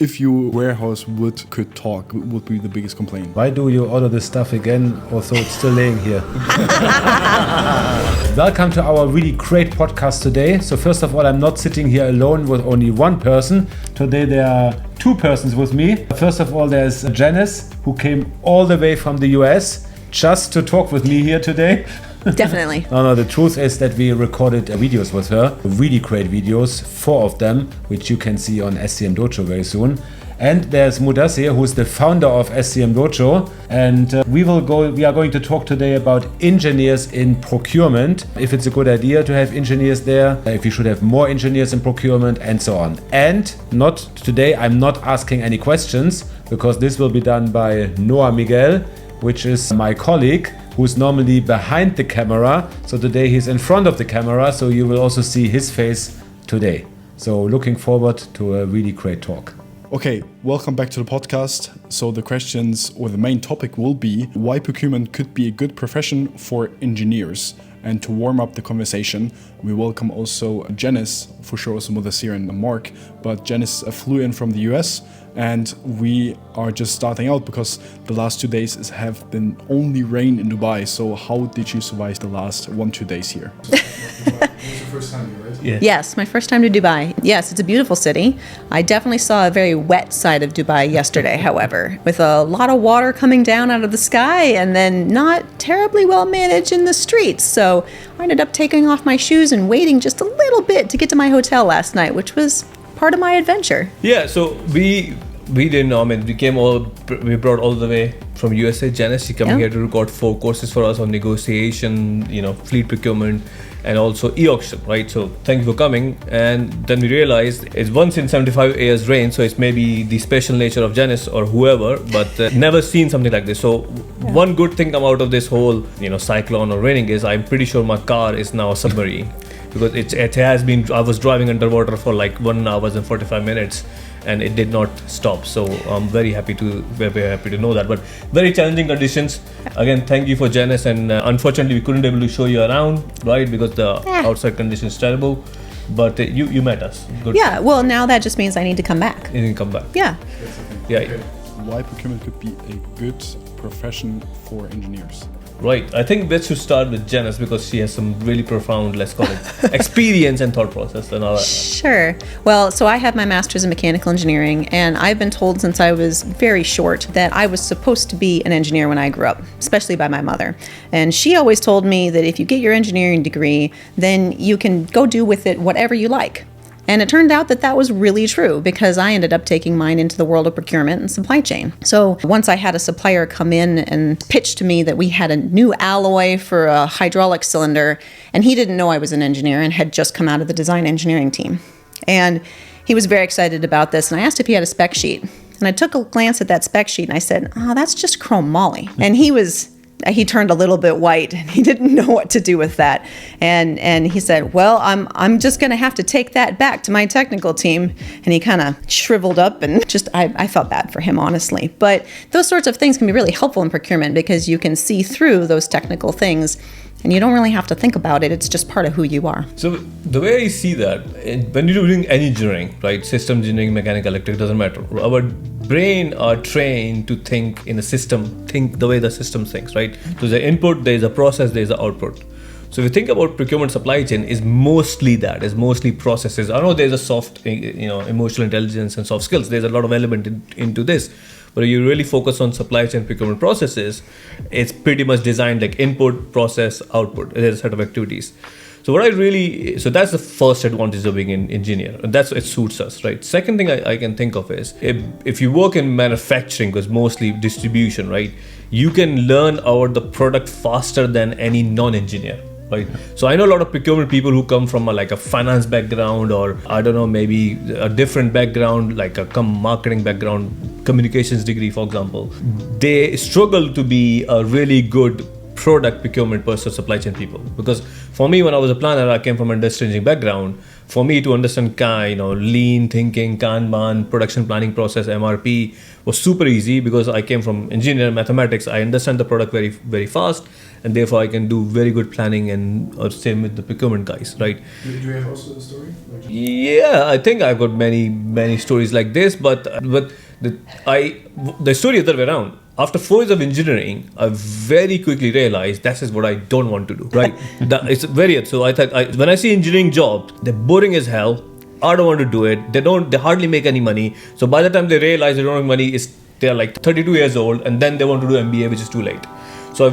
If your warehouse could talk, what would be the biggest complaint? Why do you order this stuff again, although it's still laying here? Welcome to our really great podcast today. So first of all, I'm not sitting here alone with only one person. Today there are two persons with me. First of all, there's Jenice, who came all the way from the US just to talk with me here today. Definitely. No, the truth is that we recorded videos with her, really great videos, 4 of them, which you can see on SCM Dojo very soon. And there's Mudassir, who's the founder of SCM Dojo, and we are going to talk today about engineers in procurement, if it's a good idea to have engineers there, if we should have more engineers in procurement, and so on. And not today, I'm not asking any questions, because this will be done by Noah Miguel, which is my colleague, who's normally behind the camera. So today he's in front of the camera, so you will also see his face today. So looking forward to a really great talk. Okay, welcome back to the podcast. So the questions or the main topic will be why procurement could be a good profession for engineers. And to warm up the conversation, we welcome also Jenice, for sure also Mudassir and Mark, but Jenice flew in from the US, and we are just starting out because the last 2 days have been only rain in Dubai. So how did you survive the last 1-2 days here? It was your first time here, right? Yeah. Yes, my first time to Dubai. Yes, it's a beautiful city. I definitely saw a very wet side of Dubai yesterday, however, with a lot of water coming down out of the sky and then not terribly well managed in the streets. So I ended up taking off my shoes and waiting just a little bit to get to my hotel last night, which was part of my adventure. Yeah, so we didn't know. I mean, we brought all the way from USA. Jenice, she came here to record 4 courses for us on negotiation, fleet procurement, and also e-auction, right? So thank you for coming. And then we realized it's once in 75 years rain, so it's maybe the special nature of Jenice or whoever, but never seen something like this. So one good thing come out of this whole, cyclone or raining is I'm pretty sure my car is now a submarine. Because it has been, I was driving underwater for like 1 hour and 45 minutes and it did not stop. So I'm very happy to know that. But very challenging conditions. Again, thank you for Jenice, and unfortunately we couldn't be able to show you around, right? Because the outside conditions terrible. But you met us. Good. Yeah, well now that just means I need to come back. You can come back. Yeah. Yeah. Okay. Why procurement could be a good profession for engineers? Right. I think let's just start with Jenice because she has some really profound, let's call it, experience and thought process and all that. Sure. Well, so I have my master's in mechanical engineering, and I've been told since I was very short that I was supposed to be an engineer when I grew up, especially by my mother. And she always told me that if you get your engineering degree, then you can go do with it whatever you like. And it turned out that was really true because I ended up taking mine into the world of procurement and supply chain. So once I had a supplier come in and pitch to me that we had a new alloy for a hydraulic cylinder, and he didn't know I was an engineer and had just come out of the design engineering team. And he was very excited about this, and I asked if he had a spec sheet. And I took a glance at that spec sheet and I said, "Oh, that's just chrome moly." And he turned a little bit white and he didn't know what to do with that. And he said, "Well, I'm just going to have to take that back to my technical team." And he kind of shriveled up and I felt bad for him, honestly. But those sorts of things can be really helpful in procurement because you can see through those technical things and you don't really have to think about it. It's just part of who you are. So the way I see that, when you're doing any engineering, right, system engineering, mechanical, electric, doesn't matter. Our brain are trained to think in a system, think the way the system thinks, right? So there's an input, there's a process, there's an output. So if you think about procurement supply chain, is mostly processes. I know there's a soft, emotional intelligence and soft skills. There's a lot of element into this. But if you really focus on supply chain procurement processes, it's pretty much designed like input, process, output. There's a set of activities. So that's the first advantage of being an engineer. And it suits us, right? Second thing I can think of is if you work in manufacturing, because mostly distribution, right? You can learn about the product faster than any non-engineer. Right. So I know a lot of procurement people who come from a finance background or I don't know, maybe a different background, like a marketing background, communications degree, for example. They struggle to be a really good product procurement person, supply chain people. Because for me, when I was a planner, I came from an industry engineering background. For me to understand lean thinking, Kanban, production planning process, MRP was super easy because I came from engineering mathematics. I understand the product very, very fast. and therefore I can do very good planning, and or same with the procurement guys, right? Do you have also a story? Yeah, I think I've got many stories like this, but the story is the other way around. After 4 years of engineering, I very quickly realized that is what I don't want to do. Right? It's very so. I thought when I see engineering jobs, they're boring as hell. I don't want to do it. They hardly make any money. So by the time they realize they don't make money, they're like 32 years old, and then they want to do MBA, which is too late. So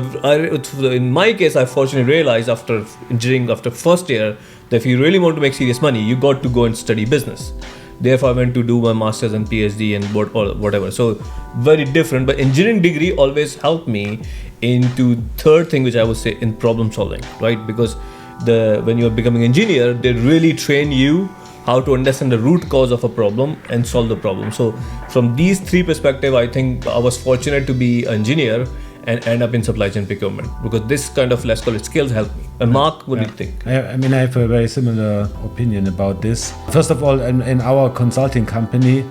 in my case, I fortunately realized after engineering, after first year, that if you really want to make serious money, you got to go and study business. Therefore, I went to do my master's and PhD and whatever. So very different. But engineering degree always helped me into third thing, which I would say in problem solving, right? Because when you're becoming engineer, they really train you how to understand the root cause of a problem and solve the problem. So from these three perspectives, I think I was fortunate to be an engineer and end up in supply chain procurement, because this kind of, let's call it, skills help me. And Mark, what do you think? I mean, I have a very similar opinion about this. First of all, in our consulting company,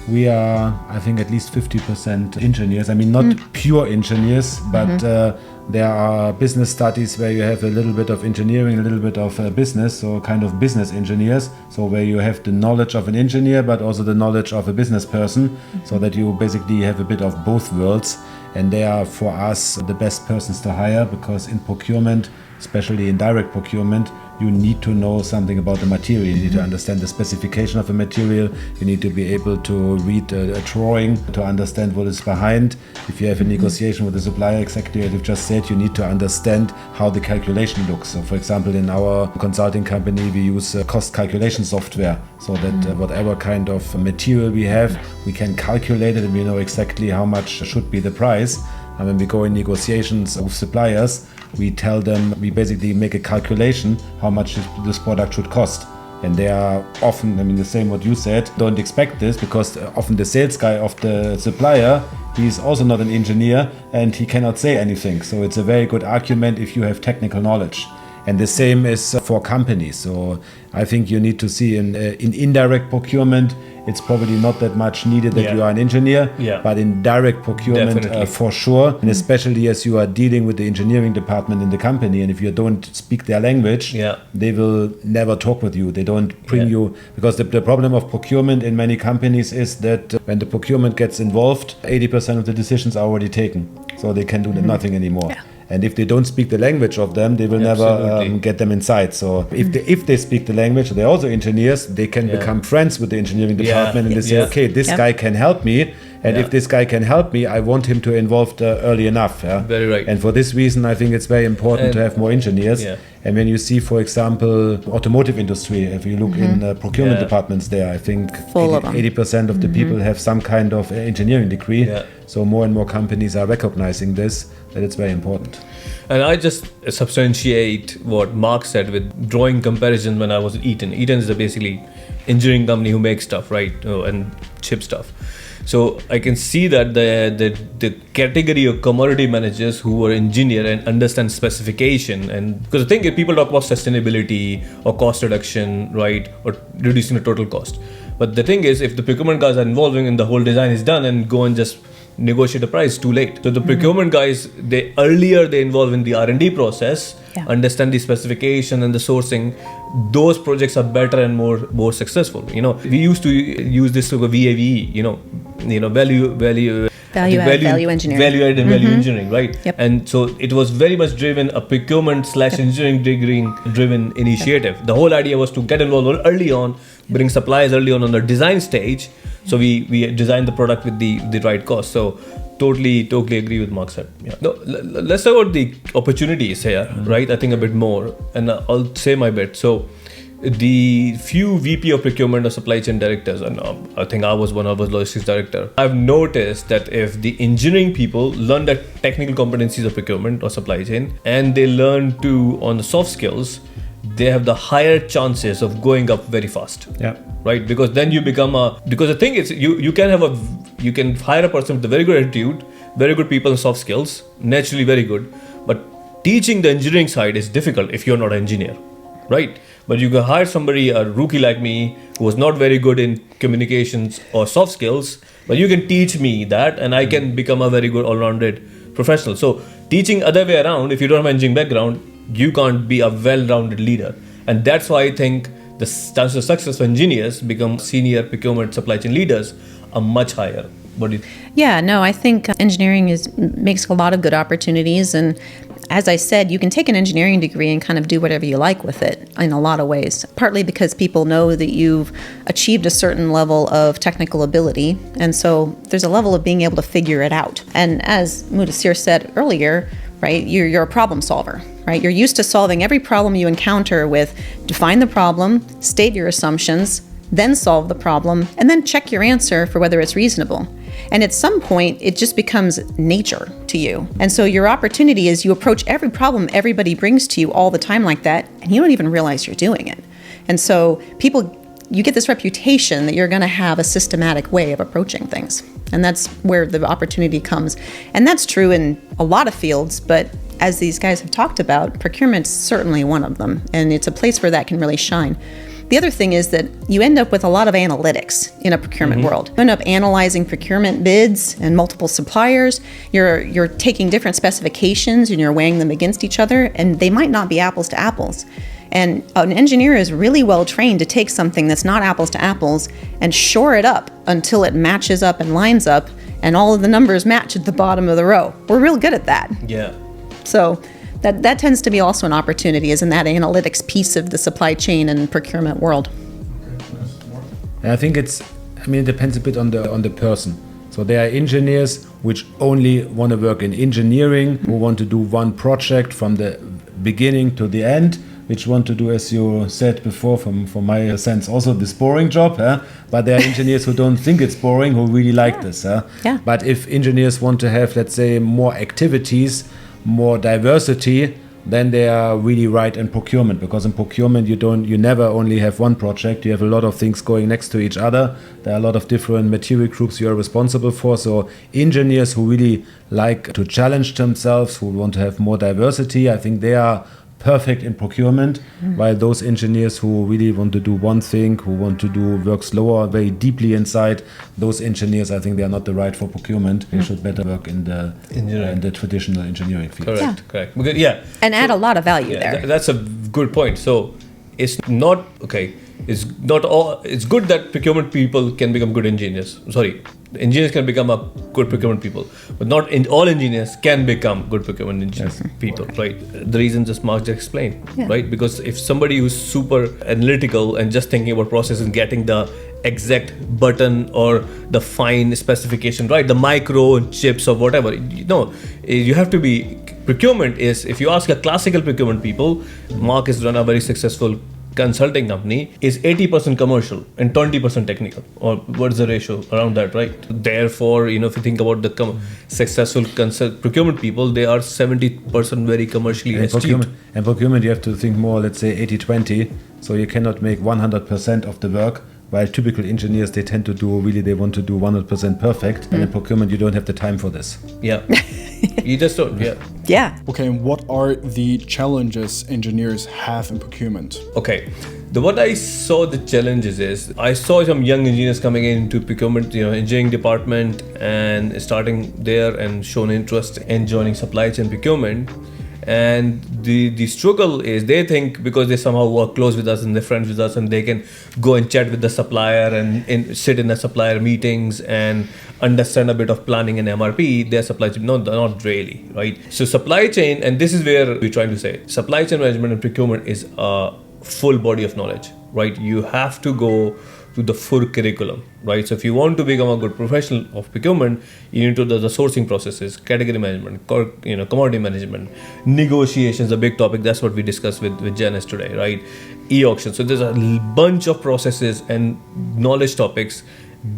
we are, I think, at least 50% engineers. I mean, not pure engineers, but there are business studies where you have a little bit of engineering, a little bit of business, so kind of business engineers. So where you have the knowledge of an engineer, but also the knowledge of a business person, so that you basically have a bit of both worlds. And they are, for us, the best persons to hire, because in procurement, especially in direct procurement, you need to know something about the material. You need to understand the specification of a material. You need to be able to read a drawing to understand what is behind. If you have a negotiation with the supplier, exactly as you've just said, you need to understand how the calculation looks. So, for example, in our consulting company, we use cost calculation software, so that whatever kind of material we have, we can calculate it and we know exactly how much should be the price. And when we go in negotiations with suppliers, we tell them, we basically make a calculation how much this product should cost. And they are often, I mean, the same what you said, don't expect this, because often the sales guy of the supplier, he's also not an engineer and he cannot say anything. So it's a very good argument if you have technical knowledge. And the same is for companies. So I think you need to see in indirect procurement, it's probably not that much needed that you are an engineer, but in direct procurement, for sure. And especially as you are dealing with the engineering department in the company, and if you don't speak their language, they will never talk with you. They don't bring you, because the problem of procurement in many companies is that when the procurement gets involved, 80% of the decisions are already taken. So they can do nothing anymore. And if they don't speak the language of them, they will never get them inside. So if they speak the language, they're also engineers, they can become friends with the engineering department, and they say, okay, this guy can help me. And if this guy can help me, I want him to involved early enough. Very right. And for this reason, I think it's very important to have more engineers. And when you see, for example, automotive industry, if you look in procurement departments there, I think 80% of the people have some kind of engineering degree. So more and more companies are recognizing this, that it's very important. And I just substantiate what Mark said with drawing comparison when I was at Eaton. Eaton is a basically engineering company who makes stuff, right? And chip stuff. So I can see that the category of commodity managers who are engineer and understand specification, and because the thing is, people talk about sustainability or cost reduction, right, or reducing the total cost. But the thing is, if the procurement guys are involving and the whole design is done and go and just negotiate a price, too late. So the procurement guys, they involve in the R&D process, understand the specification and the sourcing. Those projects are better and more successful. You know, we used to use this sort of VAVE, value engineering. Value added and value engineering, right? And so it was very much driven a procurement / engineering driven initiative. The whole idea was to get involved early on, bring suppliers early on the design stage. So we designed the product with the right cost. So totally agree with Mark said. No, let's talk about the opportunities here, right? I think a bit more, and I'll say my bit. So the few VP of procurement or supply chain directors, and I think I was logistics director, I've noticed that if the engineering people learn the technical competencies of procurement or supply chain, and they learn on the soft skills, they have the higher chances of going up very fast. Right? Because then you become because the thing is, you can hire a person with a very good attitude, very good people and soft skills, naturally very good, but teaching the engineering side is difficult if you're not an engineer, right? But you can hire somebody, a rookie like me, who was not very good in communications or soft skills, but you can teach me that, and I can become a very good all-rounded professional. So Teaching other way around, if you don't have an engineering background, you can't be a well-rounded leader. And that's why I think the chances of success for engineers become senior procurement supply chain leaders are much higher. What do you think? Yeah, no, I think engineering makes a lot of good opportunities. And as I said, you can take an engineering degree and kind of do whatever you like with it in a lot of ways, partly because people know that you've achieved a certain level of technical ability. And so there's a level of being able to figure it out. And as Mudassir said earlier, right, you're a problem solver, right? You're used to solving every problem you encounter with define the problem, state your assumptions, then solve the problem, and then check your answer for whether it's reasonable. And at some point, it just becomes nature to you. And so your opportunity is you approach every problem everybody brings to you all the time like that, and you don't even realize you're doing it. And so you get this reputation that you're going to have a systematic way of approaching things. And that's where the opportunity comes. And that's true in a lot of fields, but as these guys have talked about, procurement's certainly one of them. And it's a place where that can really shine. The other thing is that you end up with a lot of analytics in a procurement world. You end up analyzing procurement bids and multiple suppliers. You're taking different specifications and you're weighing them against each other, and they might not be apples to apples. And an engineer is really well trained to take something that's not apples to apples and shore it up until it matches up and lines up, and all of the numbers match at the bottom of the row. We're real good at that. Yeah. So that tends to be also an opportunity, is in that analytics piece of the supply chain and procurement world. I think it depends a bit on the person. So there are engineers which only want to work in engineering, who want to do one project from the beginning to the end, which want to do, as you said before, from my sense, also this boring job. But there are engineers who don't think it's boring, who really like this. Yeah. But if engineers want to have, let's say, more activities, more diversity, then they are really right in procurement, because in procurement you never only have one project, you have a lot of things going next to each other. There are a lot of different material groups you are responsible for. So engineers who really like to challenge themselves, who want to have more diversity, I think they are perfect in procurement, while those engineers who really want to do one thing, who want to do work slower, very deeply inside, those engineers, I think they are not the right for procurement. They should better work in the traditional engineering field. Correct. Because, And add a lot of value there. That's a good point. So it's not okay. It's not all. It's good that procurement people can become good engineers. Engineers can become a good procurement people, but not all engineers can become good procurement engineers people, right? The reason just Mark just explained, right? Because if somebody who's super analytical and just thinking about process and getting the exact button or the fine specification, right, the micro chips or whatever, you have to be. Procurement is, if you ask a classical procurement people, Mark has run a very successful consulting company, is 80% commercial and 20% technical, or what's the ratio around that, right? Therefore, if you think about the successful procurement people, they are 70% very commercially astute. And procurement, you have to think more, let's say 80-20, so you cannot make 100% of the work, while typical engineers, they want to do 100% perfect, and in procurement you don't have the time for this. Yeah. You just don't, Yeah. Okay, and what are the challenges engineers have in procurement? Okay, what I saw the challenges is, I saw some young engineers coming into procurement, engineering department, and starting there and shown interest in joining supply chain procurement. And the struggle is, they think because they somehow work close with us and they're friends with us and they can go and chat with the supplier and sit in the supplier meetings and understand a bit of planning and MRP, their supply chain, no, not really, right? So supply chain, and this is where we're trying to say, supply chain management and procurement is a full body of knowledge, right? You have to go to the full curriculum, right? So if you want to become a good professional of procurement, you need to do the sourcing processes, category management, commodity management, negotiations, a big topic. That's what we discussed with Jenice today, right? E-auction. So there's a bunch of processes and knowledge topics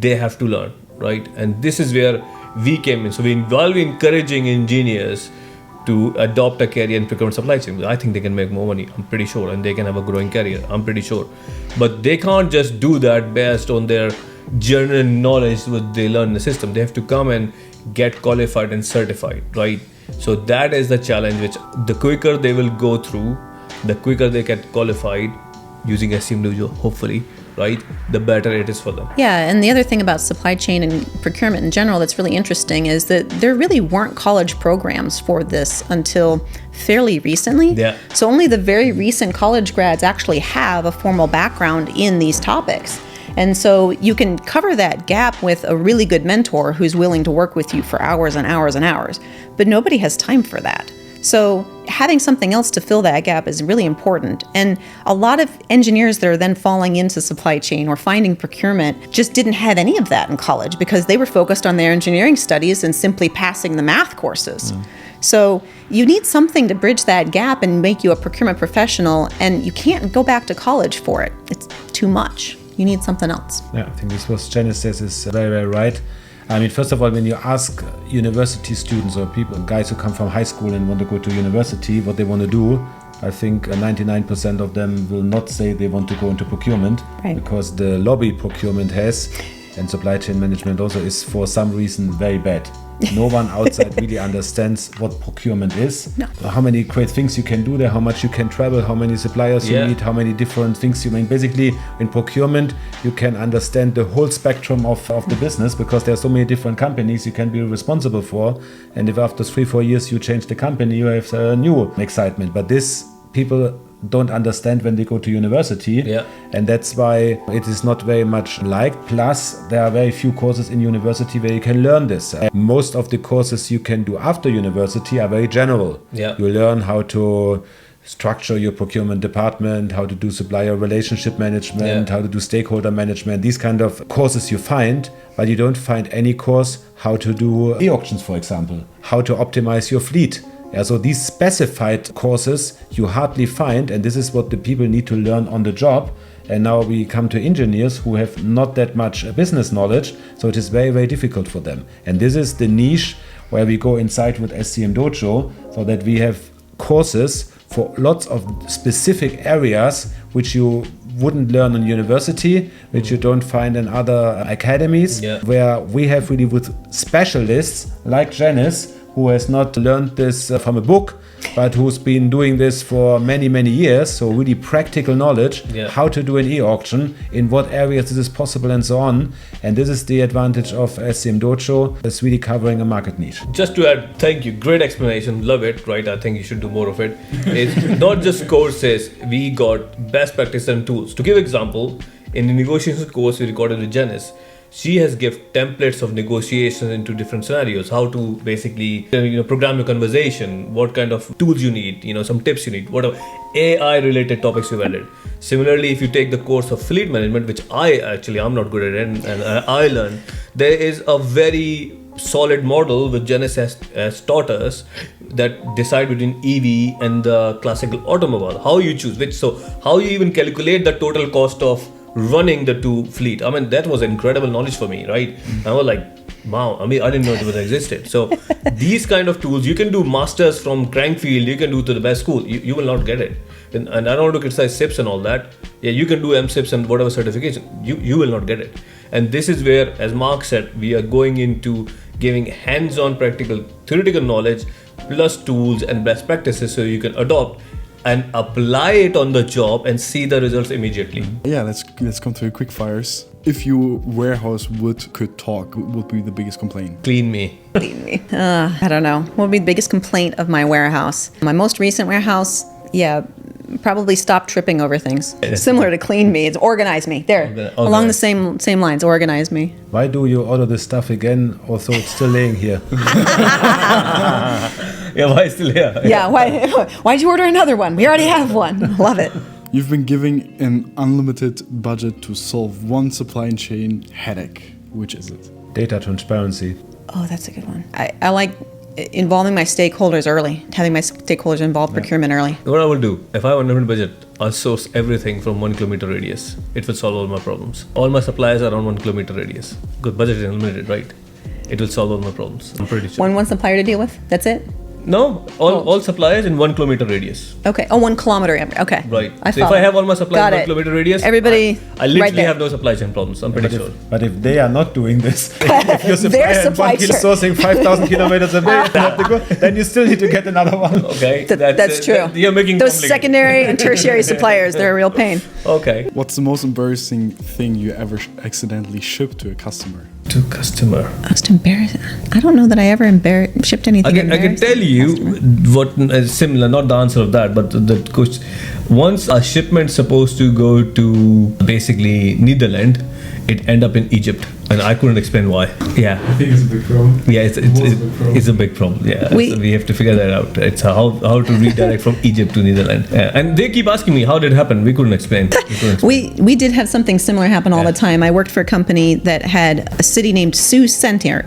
they have to learn, right? And this is where we came in. So while we're encouraging engineers to adopt a career in procurement supply chain, I think they can make more money, I'm pretty sure, and they can have a growing career, I'm pretty sure. But they can't just do that based on their general knowledge what they learn in the system. They have to come and get qualified and certified, right? So that is the challenge, which the quicker they will go through, the quicker they get qualified using SCM Dojo, hopefully, right, the better it is for them. Yeah, and the other thing about supply chain and procurement in general that's really interesting is that there really weren't college programs for this until fairly recently. Yeah. So only the very recent college grads actually have a formal background in these topics. And so you can cover that gap with a really good mentor who's willing to work with you for hours and hours and hours, but nobody has time for that. So having something else to fill that gap is really important. And a lot of engineers that are then falling into supply chain or finding procurement just didn't have any of that in college because they were focused on their engineering studies and simply passing the math courses. So you need something to bridge that gap and make you a procurement professional, and you can't go back to college for it. It's too much. You need something else. Yeah, I think this was Jenice says is very, very right. I mean, first of all, when you ask university students or people, guys who come from high school and want to go to university, what they want to do, I think 99% of them will not say they want to go into procurement, Right. because the lobby procurement has, and supply chain management also, is for some reason very bad. No one outside really understands what procurement is, No. how many great things you can do there, how much you can travel, how many suppliers you Yeah. need, how many different things you mean. Basically, in procurement, you can understand the whole spectrum of the business, because there are so many different companies you can be responsible for. And if after 3-4 years you change the company, you have a new excitement. But this people don't understand when they go to university. Yeah. And that's why it is not very much liked. Plus, there are very few courses in university where you can learn this. Most of the courses you can do after university are very general. Yeah. You learn how to structure your procurement department, how to do supplier relationship management, Yeah. how to do stakeholder management, these kind of courses you find, but you don't find any course how to do e-auctions, for example, how to optimize your fleet. Yeah, so these specified courses you hardly find, and this is what the people need to learn on the job. And now we come to engineers who have not that much business knowledge, so it is very, very difficult for them. And this is the niche where we go inside with SCM Dojo, so that we have courses for lots of specific areas which you wouldn't learn in university, which you don't find in other academies, Yeah. where we have really with specialists like Jenice, who has not learned this from a book, but who's been doing this for many, many years. So really practical knowledge, Yeah. how to do an e-auction, in what areas this is possible, and so on. And this is the advantage of SCM Dojo. It's really covering a market niche. Just to add, thank you, great explanation, love it, right? I think you should do more of it. It's not just courses, we got best practice and tools. To give example, in the negotiation course we recorded with Jenice, she has given templates of negotiations into different scenarios, how to basically program your conversation, what kind of tools you need, some tips you need, what are AI related topics we've added. Similarly, if you take the course of fleet management, which I'm not good at it, and I learned, there is a very solid model which Jenice has taught us that decide between EV and the classical automobile, how you choose which, so how you even calculate the total cost of running the two fleet. I mean, that was incredible knowledge for me, right? I was like, wow, I didn't know it existed. So these kind of tools, you can do masters from Crankfield, you can do to the best school, you will not get it. And I don't want to criticize SIPs and all that. Yeah, you can do MSIPs and whatever certification, you will not get it. And this is where, as Mark said, we are going into giving hands-on practical theoretical knowledge plus tools and best practices so you can adopt and apply it on the job and see the results immediately. Yeah, let's come to quick fires. If your warehouse could talk, what would be the biggest complaint? Clean me. Clean me. I don't know. What would be the biggest complaint of my warehouse? My most recent warehouse, probably stop tripping over things. Similar to clean me, it's organize me. There, along the same lines, organize me. Why do you order this stuff again, although it's still laying here? Yeah, why still here? Yeah, why'd you order another one? We already have one. Love it. You've been giving an unlimited budget to solve one supply chain headache. Which is it? Data transparency. Oh, that's a good one. I like involving my stakeholders early, having my stakeholders involve procurement early. What I will do, if I have a limited budget, I'll source everything from 1 kilometer radius. It will solve all my problems. All my suppliers are around 1 kilometer radius. Good, budget is unlimited, right? It will solve all my problems. I'm pretty sure. One supplier to deal with, that's it? No, all suppliers in 1 kilometer radius. Okay. Oh, 1 kilometer. Okay. Right. I So if follow. I have all my suppliers Got in 1 it. kilometer radius, Everybody I literally right there. have no supply chain problems. I'm pretty sure. But if they are not doing this, if your Their supplier supply one kilo chain. sourcing 5,000 kilometers away, you have to go, then you still need to get another one. Okay. That's true. You're making those complicated. secondary and tertiary suppliers, they're a real pain. Okay. What's the most embarrassing thing you ever accidentally shipped to a customer? To customer. Most embarrassing. I don't know that I ever shipped anything. I can tell you what is similar, not the answer of that, but the question. Once a shipment supposed to go to basically Netherlands, it ended up in Egypt, and I couldn't explain why. Yeah. I think it's a big problem. Yeah, it's a big problem. Yeah, so we have to figure that out. It's how to redirect from Egypt to Netherlands. Yeah. And they keep asking me how did it happen. We couldn't explain. We did have something similar happen all the time. I worked for a company that had a city named Sioux Center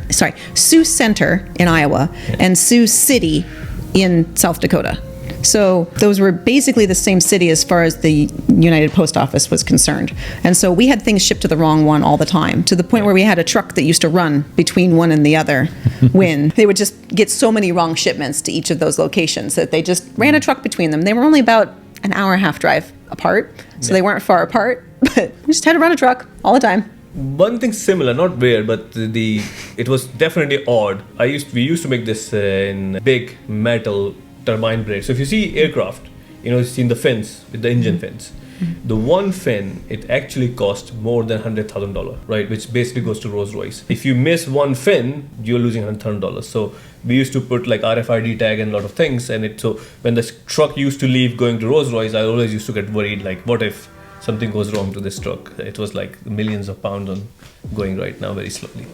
in Iowa, and Sioux City in South Dakota. So those were basically the same city as far as the United Post Office was concerned. And so we had things shipped to the wrong one all the time, to the point where we had a truck that used to run between one and the other when they would just get so many wrong shipments to each of those locations that they just ran a truck between them. They were only about an hour and a half drive apart, so they weren't far apart, but we just had to run a truck all the time. One thing similar, not weird, but it was definitely odd. We used to make this in big metal turbine blades. So if you see aircraft, you've seen the fins with the engine fins. The one fin, it actually cost more than $100,000, right? Which basically goes to Rolls-Royce. If you miss one fin, you're losing $100,000. So we used to put like RFID tag and a lot of things. And so when the truck used to leave going to Rolls-Royce, I always used to get worried, like, what if something goes wrong to this truck? It was like millions of pounds on going right now very slowly.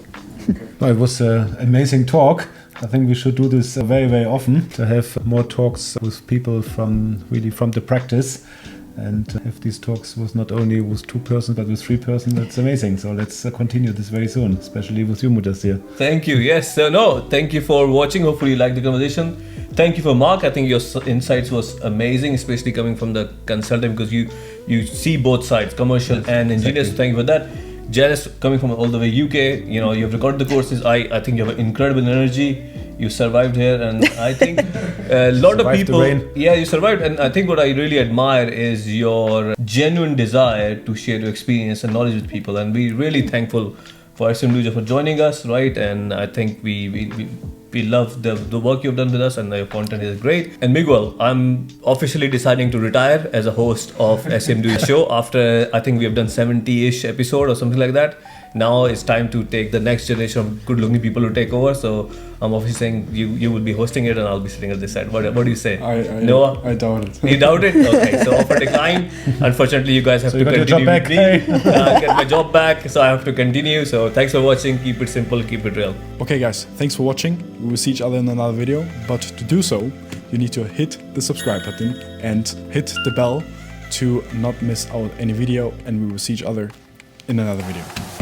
Well, it was an amazing talk. I think we should do this very, very often, to have more talks with people from the practice. And if these talks was not only with 2 persons, but with 3 persons, that's amazing. So let's continue this very soon, especially with you, Mudassir. Thank you. Yes. So thank you for watching. Hopefully you liked the conversation. Thank you for Mark. I think your insights was amazing, especially coming from the consultant, because you see both sides, commercial and engineers. Exactly. Thank you for that. Jenice, coming from all the way UK, you've recorded the courses. I think you have incredible energy. You survived here, and I think a lot of people. Yeah, you survived, and I think what I really admire is your genuine desire to share your experience and knowledge with people. And we're really thankful for SMDojo for joining us, right? And I think we love the work you've done with us, and your content is great. And Miguel, I'm officially deciding to retire as a host of SMDojo show after I think we have done 70-ish episode or something like that. Now it's time to take the next generation of good-looking people to take over. So I'm obviously saying you will be hosting it, and I'll be sitting at this side. What do you say? Noah? I doubt it. You doubt it? Okay, so offer declined. Unfortunately, you guys have to continue with me. Get my job back, so I have to continue. So thanks for watching. Keep it simple, keep it real. Okay, guys, thanks for watching. We will see each other in another video. But to do so, you need to hit the subscribe button and hit the bell to not miss out any video. And we will see each other in another video.